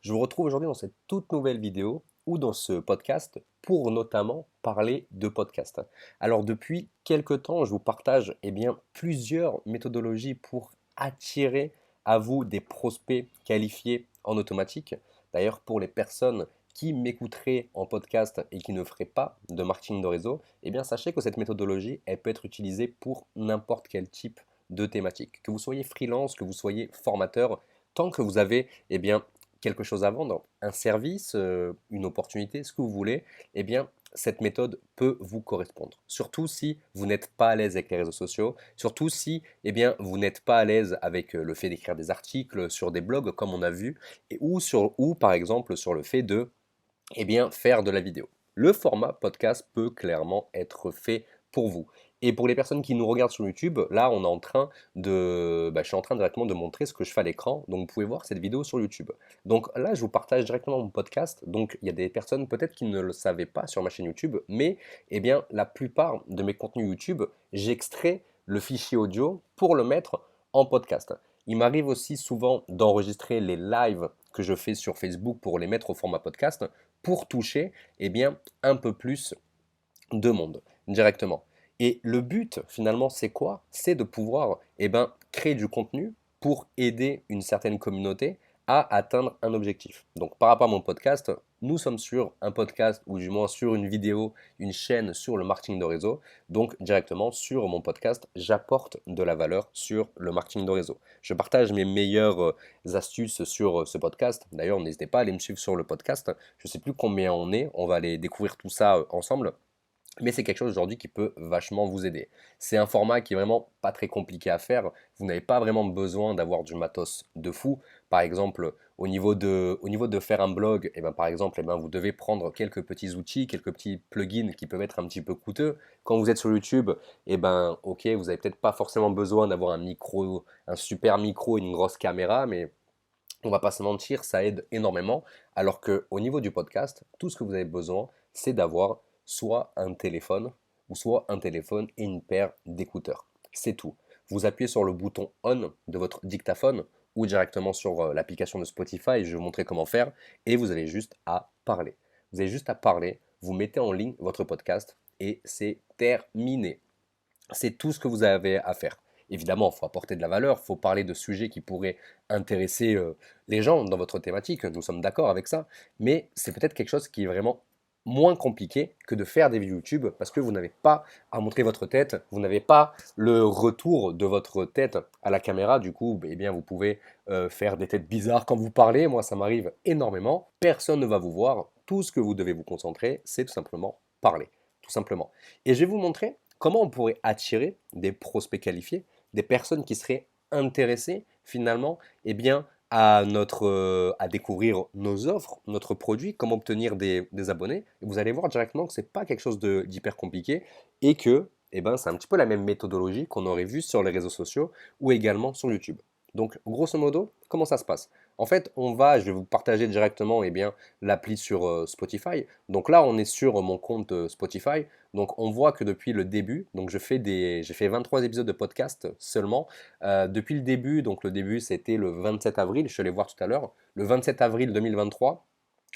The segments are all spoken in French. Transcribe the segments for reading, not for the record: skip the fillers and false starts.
Je vous retrouve aujourd'hui dans cette toute nouvelle vidéo ou dans ce podcast pour notamment parler de podcast. Alors depuis quelque temps, je vous partage plusieurs méthodologies pour attirer à vous des prospects qualifiés en automatique. D'ailleurs, pour les personnes qui m'écouteraient en podcast et qui ne feraient pas de marketing de réseau, sachez que cette méthodologie, elle peut être utilisée pour n'importe quel type de thématique. Que vous soyez freelance, que vous soyez formateur, tant que vous avez quelque chose à vendre, un service, une opportunité, ce que vous voulez, cette méthode peut vous correspondre. Surtout si vous n'êtes pas à l'aise avec les réseaux sociaux, surtout si vous n'êtes pas à l'aise avec le fait d'écrire des articles sur des blogs comme on a vu, ou par exemple sur le fait de faire de la vidéo. Le format podcast peut clairement être fait pour vous. Et pour les personnes qui nous regardent sur YouTube, là, on est en train je suis en train directement de montrer ce que je fais à l'écran. Donc, vous pouvez voir cette vidéo sur YouTube. Donc là, je vous partage directement mon podcast. Donc, il y a des personnes peut-être qui ne le savaient pas sur ma chaîne YouTube, mais la plupart de mes contenus YouTube, j'extrais le fichier audio pour le mettre en podcast. Il m'arrive aussi souvent d'enregistrer les lives que je fais sur Facebook pour les mettre au format podcast pour toucher un peu plus de monde directement. Et le but finalement c'est quoi? C'est de pouvoir créer du contenu pour aider une certaine communauté à atteindre un objectif. Donc par rapport à mon podcast, nous sommes sur un podcast ou du moins sur une vidéo, une chaîne sur le marketing de réseau. Donc directement sur mon podcast, j'apporte de la valeur sur le marketing de réseau. Je partage mes meilleures astuces sur ce podcast. D'ailleurs, n'hésitez pas à aller me suivre sur le podcast. Je ne sais plus combien on est, on va aller découvrir tout ça ensemble. Mais c'est quelque chose aujourd'hui qui peut vachement vous aider. C'est un format qui est vraiment pas très compliqué à faire. Vous n'avez pas vraiment besoin d'avoir du matos de fou. Par exemple, au niveau de faire un blog, par exemple, vous devez prendre quelques petits outils, quelques petits plugins qui peuvent être un petit peu coûteux. Quand vous êtes sur YouTube, ok, vous n'avez peut-être pas forcément besoin d'avoir un micro, un super micro, une grosse caméra, mais on va pas se mentir, ça aide énormément. Alors qu'au niveau du podcast, tout ce que vous avez besoin, c'est d'avoir soit un téléphone, ou soit un téléphone et une paire d'écouteurs. C'est tout. Vous appuyez sur le bouton on de votre dictaphone ou directement sur l'application de Spotify, je vais vous montrer comment faire, et vous avez juste à parler. Vous avez juste à parler, vous mettez en ligne votre podcast et c'est terminé. C'est tout ce que vous avez à faire. Évidemment, il faut apporter de la valeur, il faut parler de sujets qui pourraient intéresser les gens dans votre thématique, nous sommes d'accord avec ça, mais c'est peut-être quelque chose qui est vraiment moins compliqué que de faire des vidéos YouTube parce que vous n'avez pas à montrer votre tête, vous n'avez pas le retour de votre tête à la caméra, du coup, vous pouvez faire des têtes bizarres quand vous parlez, moi ça m'arrive énormément, personne ne va vous voir, tout ce que vous devez vous concentrer, c'est tout simplement parler, tout simplement. Et je vais vous montrer comment on pourrait attirer des prospects qualifiés, des personnes qui seraient intéressées finalement à découvrir nos offres, notre produit, comment obtenir des abonnés. Et vous allez voir directement que ce n'est pas quelque chose d'hyper compliqué et que c'est un petit peu la même méthodologie qu'on aurait vu sur les réseaux sociaux ou également sur YouTube. Donc, grosso modo, comment ça se passe? En fait, je vais vous partager directement l'appli sur Spotify. Donc là, on est sur mon compte Spotify. Donc on voit que depuis le début, donc j'ai fait 23 épisodes de podcast seulement. Depuis le début, donc le début c'était le 27 avril, je suis allé voir tout à l'heure, le 27 avril 2023,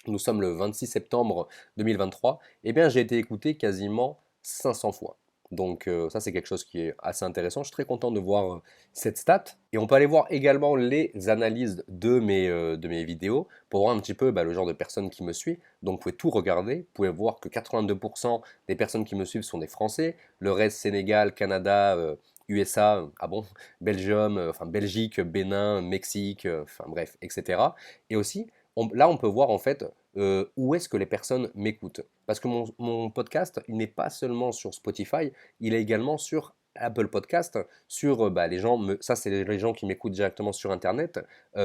nous sommes le 26 septembre 2023, j'ai été écouté quasiment 500 fois. Donc ça c'est quelque chose qui est assez intéressant. Je suis très content de voir cette stat. Et on peut aller voir également les analyses de mes vidéos pour voir un petit peu le genre de personnes qui me suivent. Donc vous pouvez tout regarder. Vous pouvez voir que 82% des personnes qui me suivent sont des Français. Le reste Sénégal, Canada, USA, ah bon, Belgium, enfin Belgique, Bénin, Mexique, enfin bref, etc. Et aussi, là on peut voir en fait où est-ce que les personnes m'écoutent. Parce que mon podcast, il n'est pas seulement sur Spotify, il est également sur Apple Podcast, sur les gens, ça c'est les gens qui m'écoutent directement sur Internet,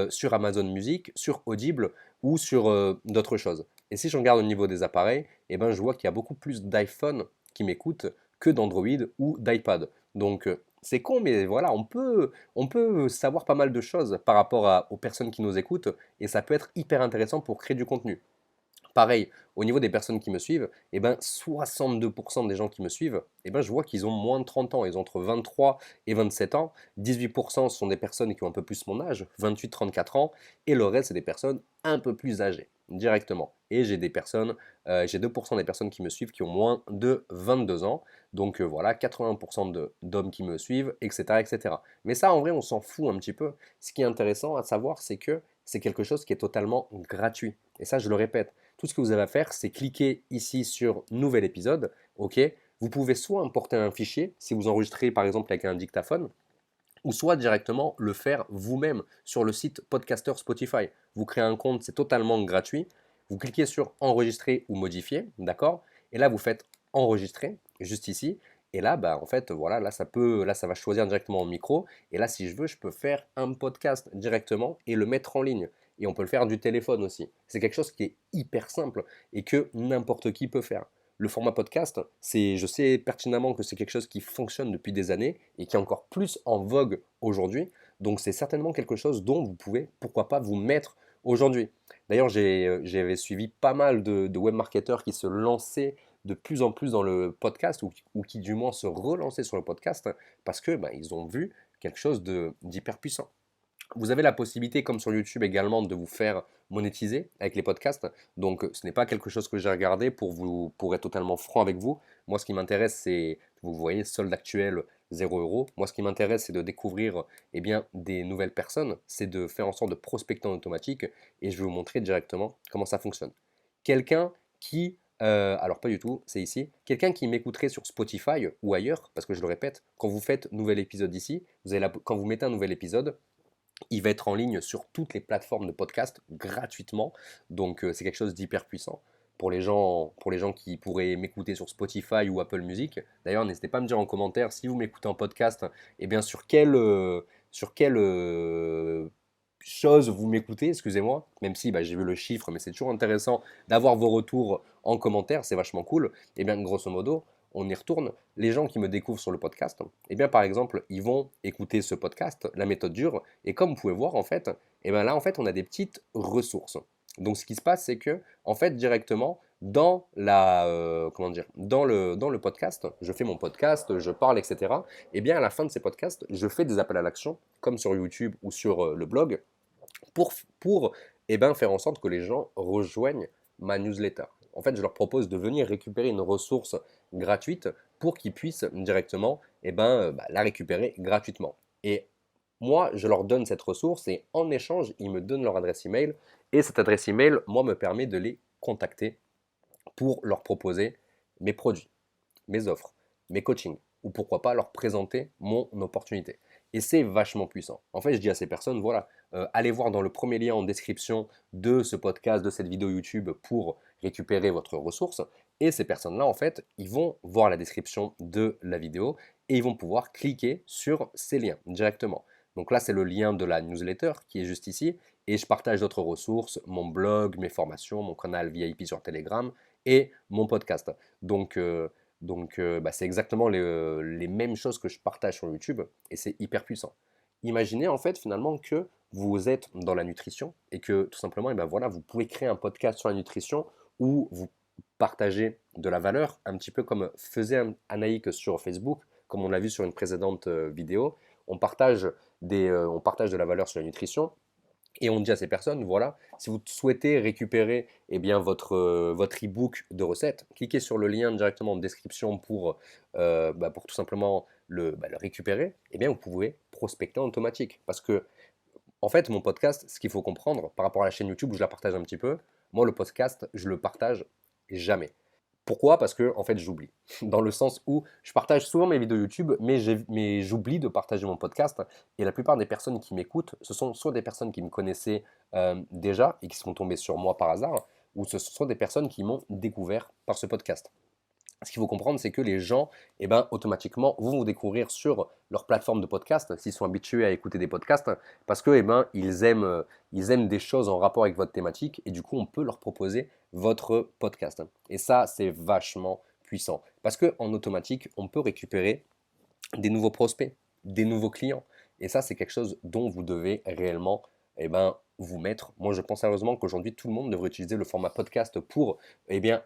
sur Amazon Music, sur Audible ou sur d'autres choses. Et si je regarde au niveau des appareils, je vois qu'il y a beaucoup plus d'iPhone qui m'écoutent que d'Android ou d'iPad. Donc c'est con, mais voilà, on peut savoir pas mal de choses par rapport aux personnes qui nous écoutent et ça peut être hyper intéressant pour créer du contenu. Pareil, au niveau des personnes qui me suivent, eh ben 62% des gens qui me suivent, eh ben je vois qu'ils ont moins de 30 ans, ils ont entre 23 et 27 ans. 18% sont des personnes qui ont un peu plus mon âge, 28-34 ans, et le reste, c'est des personnes un peu plus âgées, directement. Et j'ai 2% des personnes qui me suivent qui ont moins de 22 ans. Donc voilà, 80% d'hommes qui me suivent, etc., etc. Mais ça, en vrai, on s'en fout un petit peu. Ce qui est intéressant à savoir, c'est que c'est quelque chose qui est totalement gratuit. Et ça, je le répète. Tout ce que vous avez à faire, c'est cliquer ici sur Nouvel épisode. OK. Vous pouvez soit importer un fichier, si vous enregistrez par exemple avec un dictaphone, ou soit directement le faire vous-même sur le site Podcaster Spotify. Vous créez un compte, c'est totalement gratuit. Vous cliquez sur Enregistrer ou Modifier, d'accord? Et là, vous faites Enregistrer, juste ici. Et là, bah, en fait, voilà, là, ça va choisir directement mon micro. Et là, si je veux, je peux faire un podcast directement et le mettre en ligne. Et on peut le faire du téléphone aussi. C'est quelque chose qui est hyper simple et que n'importe qui peut faire. Le format podcast, je sais pertinemment que c'est quelque chose qui fonctionne depuis des années et qui est encore plus en vogue aujourd'hui. Donc c'est certainement quelque chose dont vous pouvez, pourquoi pas, vous mettre aujourd'hui. D'ailleurs, j'avais suivi pas mal de web marketeurs qui se lançaient de plus en plus dans le podcast ou qui du moins se relançaient sur le podcast parce que ils ont vu quelque chose d'hyper puissant. Vous avez la possibilité, comme sur YouTube également, de vous faire monétiser avec les podcasts. Donc, ce n'est pas quelque chose que j'ai regardé pour être totalement franc avec vous. Moi, ce qui m'intéresse, c'est, vous voyez, solde actuel 0 €. Moi, ce qui m'intéresse, c'est de découvrir des nouvelles personnes. C'est de faire en sorte de prospecter en automatique. Et je vais vous montrer directement comment ça fonctionne. Quelqu'un qui, alors pas du tout, c'est ici. Quelqu'un qui m'écouterait sur Spotify ou ailleurs, parce que je le répète, quand vous faites nouvel épisode ici, quand vous mettez un nouvel épisode, il va être en ligne sur toutes les plateformes de podcast gratuitement. Donc c'est quelque chose d'hyper puissant pour les gens qui pourraient m'écouter sur Spotify ou Apple Music. D'ailleurs, n'hésitez pas à me dire en commentaire si vous m'écoutez en podcast, et bien sur quelle chose vous m'écoutez, excusez-moi, même si j'ai vu le chiffre, mais c'est toujours intéressant d'avoir vos retours en commentaire, c'est vachement cool. Et bien grosso modo, on y retourne. Les gens qui me découvrent sur le podcast, et bien par exemple, ils vont écouter ce podcast, La méthode dure, et comme vous pouvez voir en fait, et bien là en fait, on a des petites ressources. Donc ce qui se passe, c'est que en fait directement dans comment dire, dans le podcast, je fais mon podcast, je parle, etc. Et bien à la fin de ces podcasts, je fais des appels à l'action, comme sur YouTube ou sur le blog, pour faire en sorte que les gens rejoignent ma newsletter. En fait, je leur propose de venir récupérer une ressource gratuite pour qu'ils puissent directement la récupérer gratuitement. Et moi, je leur donne cette ressource et en échange, ils me donnent leur adresse email et cette adresse email, moi, me permet de les contacter pour leur proposer mes produits, mes offres, mes coachings, ou pourquoi pas leur présenter mon opportunité. Et c'est vachement puissant. En fait, je dis à ces personnes, voilà, allez voir dans le premier lien en description de ce podcast, de cette vidéo YouTube pour récupérer votre ressource. Et ces personnes-là, en fait, ils vont voir la description de la vidéo et ils vont pouvoir cliquer sur ces liens directement. Donc là, c'est le lien de la newsletter qui est juste ici. Et je partage d'autres ressources, mon blog, mes formations, mon canal VIP sur Telegram et mon podcast. Donc, c'est exactement les mêmes choses que je partage sur YouTube et c'est hyper puissant. Imaginez en fait finalement que vous êtes dans la nutrition et que tout simplement, voilà, vous pouvez créer un podcast sur la nutrition où vous partagez de la valeur, un petit peu comme faisait Anaïk sur Facebook, comme on l'a vu sur une précédente vidéo. On partage de la valeur sur la nutrition et on dit à ces personnes, voilà, si vous souhaitez récupérer votre e-book de recettes, cliquez sur le lien directement en description pour tout simplement le récupérer, et bien vous pouvez prospecter en automatique. Parce que, en fait, mon podcast, ce qu'il faut comprendre par rapport à la chaîne YouTube où je la partage un petit peu, moi le podcast, je le partage jamais. Pourquoi? Parce que en fait, j'oublie. Dans le sens où je partage souvent mes vidéos YouTube, mais j'oublie de partager mon podcast. Et la plupart des personnes qui m'écoutent, ce sont soit des personnes qui me connaissaient déjà et qui sont tombées sur moi par hasard, ou ce sont des personnes qui m'ont découvert par ce podcast. Ce qu'il faut comprendre, c'est que les gens, automatiquement, vont vous découvrir sur leur plateforme de podcast, s'ils sont habitués à écouter des podcasts, parce que, ils aiment des choses en rapport avec votre thématique, et du coup, on peut leur proposer votre podcast. Et ça, c'est vachement puissant, parce qu'en automatique, on peut récupérer des nouveaux prospects, des nouveaux clients, et ça, c'est quelque chose dont vous devez réellement, vous mettre. Moi, je pense sérieusement qu'aujourd'hui, tout le monde devrait utiliser le format podcast pour, eh bien,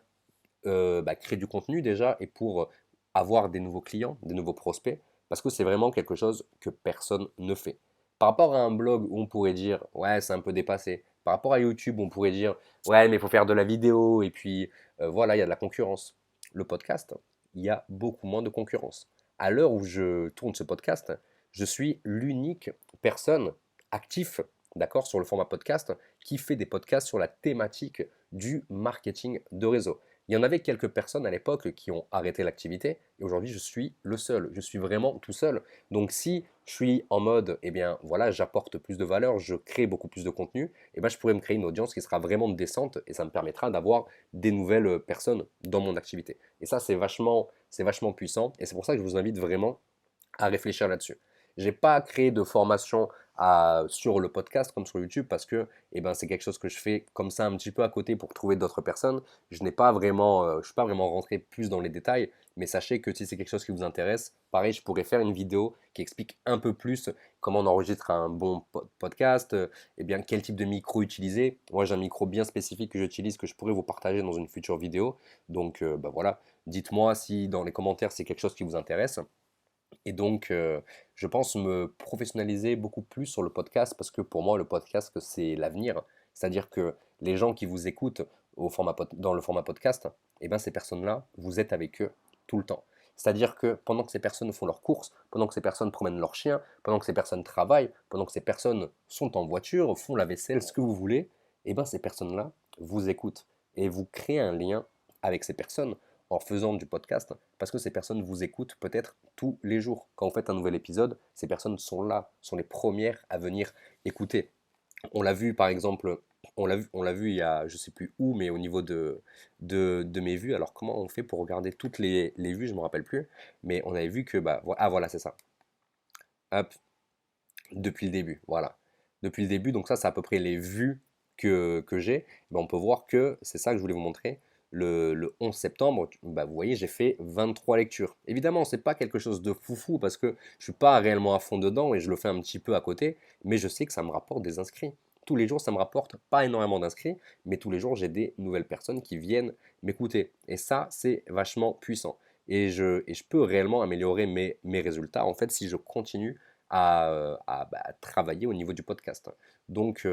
créer du contenu déjà et pour avoir des nouveaux clients, des nouveaux prospects, parce que c'est vraiment quelque chose que personne ne fait. Par rapport à un blog où on pourrait dire, ouais, c'est un peu dépassé. Par rapport à YouTube, on pourrait dire, ouais, mais il faut faire de la vidéo et puis voilà, il y a de la concurrence. Le podcast, il y a beaucoup moins de concurrence. À l'heure où je tourne ce podcast, je suis l'unique personne actif, d'accord, sur le format podcast, qui fait des podcasts sur la thématique du marketing de réseau. Il y en avait quelques personnes à l'époque qui ont arrêté l'activité et aujourd'hui je suis le seul. Je suis vraiment tout seul. Donc si je suis en mode, eh bien voilà, j'apporte plus de valeur, je crée beaucoup plus de contenu, eh bien je pourrais me créer une audience qui sera vraiment décente et ça me permettra d'avoir des nouvelles personnes dans mon activité. Et ça c'est vachement puissant et c'est pour ça que je vous invite vraiment à réfléchir là-dessus. Je n'ai pas créé de formation sur le podcast comme sur YouTube parce que eh ben, c'est quelque chose que je fais comme ça un petit peu à côté pour trouver d'autres personnes. Je n'ai pas vraiment, je suis pas vraiment rentré plus dans les détails, mais sachez que si c'est quelque chose qui vous intéresse, pareil, je pourrais faire une vidéo qui explique un peu plus comment on enregistre un bon podcast, eh bien, quel type de micro utiliser. Moi, j'ai un micro bien spécifique que j'utilise que je pourrais vous partager dans une future vidéo. Donc, bah, voilà, dites-moi si dans les commentaires c'est quelque chose qui vous intéresse. Et donc, je pense me professionnaliser beaucoup plus sur le podcast parce que pour moi, le podcast, c'est l'avenir. C'est-à-dire que les gens qui vous écoutent dans le format podcast, eh ben, ces personnes-là, vous êtes avec eux tout le temps. C'est-à-dire que pendant que ces personnes font leurs courses, pendant que ces personnes promènent leurs chiens, pendant que ces personnes travaillent, pendant que ces personnes sont en voiture, font la vaisselle, ce que vous voulez, eh ben, ces personnes-là vous écoutent et vous créez un lien avec ces personnes en faisant du podcast parce que ces personnes vous écoutent peut-être tous les jours. Quand vous faites un nouvel épisode, ces personnes sont là, sont les premières à venir écouter. On l'a vu par exemple, on l'a vu il y a je sais plus où, mais au niveau de mes vues. Alors comment on fait pour regarder toutes les vues, je ne me rappelle plus, mais on avait vu que, bah, ah voilà, c'est ça. Hop, depuis le début, voilà. Depuis le début, donc ça, c'est à peu près les vues que j'ai. Ben, on peut voir que c'est ça que je voulais vous montrer. Le 11 septembre, bah, vous voyez, j'ai fait 23 lectures. Évidemment, c'est pas quelque chose de foufou parce que je suis pas réellement à fond dedans et je le fais un petit peu à côté, mais je sais que ça me rapporte des inscrits. Tous les jours, ça me rapporte pas énormément d'inscrits, mais tous les jours, j'ai des nouvelles personnes qui viennent m'écouter. Et ça, c'est vachement puissant. Et je peux réellement améliorer mes résultats, en fait, si je continue à travailler au niveau du podcast. Donc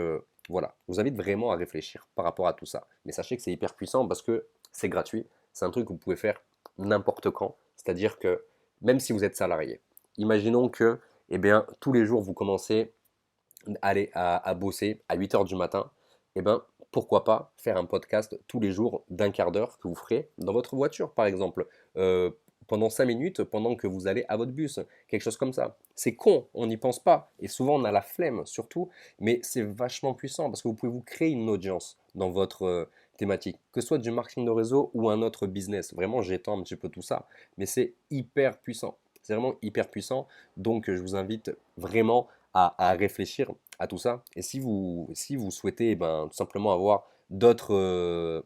voilà, je vous invite vraiment à réfléchir par rapport à tout ça. Mais sachez que c'est hyper puissant parce que c'est gratuit, c'est un truc que vous pouvez faire n'importe quand. C'est-à-dire que même si vous êtes salarié, imaginons que eh bien, tous les jours vous commencez à bosser à 8 heures du matin, eh ben, pourquoi pas faire un podcast tous les jours d'un quart d'heure que vous ferez dans votre voiture, par exemple, euh, pendant 5 minutes, pendant que vous allez à votre bus, quelque chose comme ça. C'est con, on n'y pense pas, et souvent on a la flemme surtout, mais c'est vachement puissant parce que vous pouvez vous créer une audience dans votre thématique, que ce soit du marketing de réseau ou un autre business. Vraiment, j'étends un petit peu tout ça, mais c'est hyper puissant. C'est vraiment hyper puissant, donc je vous invite vraiment à réfléchir à tout ça. Et si vous souhaitez ben, tout simplement avoir d'autres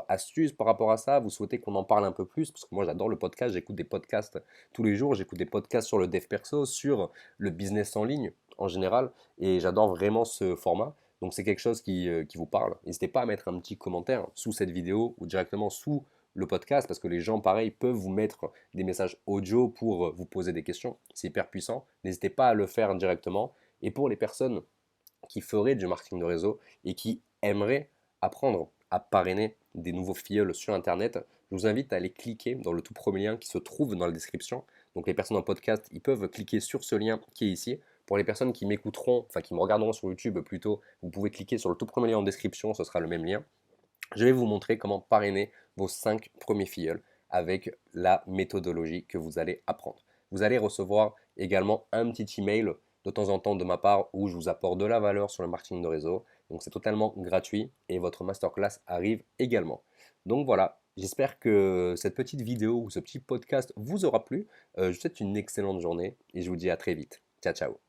astuces par rapport à ça, vous souhaitez qu'on en parle un peu plus, parce que moi j'adore le podcast, j'écoute des podcasts tous les jours, j'écoute des podcasts sur le dev perso, sur le business en ligne en général, et j'adore vraiment ce format. Donc c'est quelque chose qui vous parle. N'hésitez pas à mettre un petit commentaire sous cette vidéo ou directement sous le podcast, parce que les gens, pareil, peuvent vous mettre des messages audio pour vous poser des questions. C'est hyper puissant. N'hésitez pas à le faire directement. Et pour les personnes qui feraient du marketing de réseau et qui aimeraient apprendre à parrainer des nouveaux filleuls sur Internet, je vous invite à aller cliquer dans le tout premier lien qui se trouve dans la description. Donc les personnes en podcast, ils peuvent cliquer sur ce lien qui est ici. Pour les personnes qui m'écouteront, enfin qui me regarderont sur YouTube plutôt, vous pouvez cliquer sur le tout premier lien en description, ce sera le même lien. Je vais vous montrer comment parrainer vos 5 premiers filleuls avec la méthodologie que vous allez apprendre. Vous allez recevoir également un petit email de temps en temps de ma part où je vous apporte de la valeur sur le marketing de réseau. Donc c'est totalement gratuit et votre masterclass arrive également. Donc voilà, j'espère que cette petite vidéo ou ce petit podcast vous aura plu. Je vous souhaite une excellente journée et je vous dis à très vite. Ciao ciao.